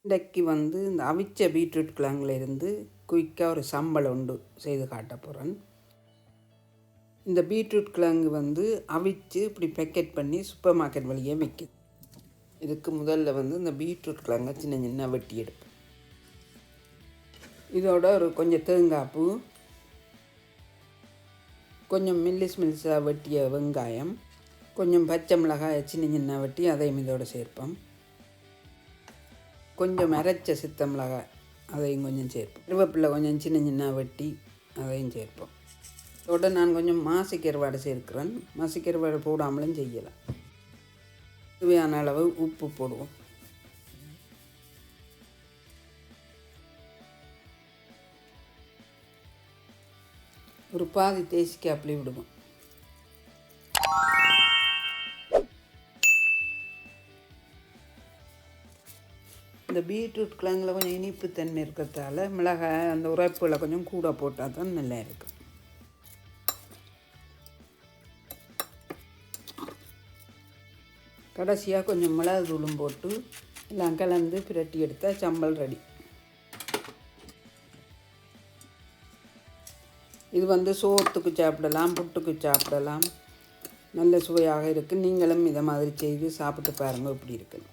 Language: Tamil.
இன்றைக்கு வந்து இந்த அவிச்ச பீட்ரூட் கிழங்குல இருந்து குயிக்காக ஒரு சம்பல் உண்டு செய்து காட்ட போகிறேன். இந்த பீட்ரூட் கிழங்கு வந்து அவிச்சு இப்படி பேக்கெட் பண்ணி சூப்பர் மார்க்கெட் வழியே விற்கிது. இதுக்கு முதல்ல வந்து இந்த பீட்ரூட் கிழங்கை சின்ன சின்ன வெட்டி எடுப்பேன். இதோட ஒரு கொஞ்சம் தேங்காய் பூ, கொஞ்சம் மெல்லிஸாக வெட்டிய வெங்காயம், கொஞ்சம் பச்சை மிளகாய் சின்ன சின்ன வெட்டி அதையும் இதோடு சேர்ப்போம். கொஞ்சம் அரைச்ச சித்த மிளகாய் அதையும் கொஞ்சம் சேர்ப்போம். கருவேப்பிலை கொஞ்சம் சின்ன சின்ன வெட்டி அதையும் சேர்ப்போம். இதோட நான் கொஞ்சம் மாசிக்கருவாடை சேர்க்கிறேன். மாசிக்கருவாடை போடாமலும் செய்யலாம். தேவையான அளவு உப்பு போடுவோம். ஒரு பாதி தேசிக்கு அப்படி விடுவோம். இந்த பீட்ரூட் கிழங்குல கொஞ்சம் இனிப்பு தன்மை இருக்கிறதால மிளகாய் அந்த உரைப்புகளை கொஞ்சம் கூட போட்டால் தான் நல்லா இருக்கும். கடைசியாக கொஞ்சம் மிளகு தூளும் போட்டு எல்லாம் கலந்து பிரட்டி எடுத்தால் சம்பல் ரெடி. இது வந்து சோத்துக்கு சாப்பிடலாம், புட்டுக்கு சாப்பிடலாம், நல்ல சுவையாக இருக்குது. நீங்களும் இதை மாதிரி செய்து சாப்பிட்டு பாருங்கள் எப்படி இருக்குன்னு.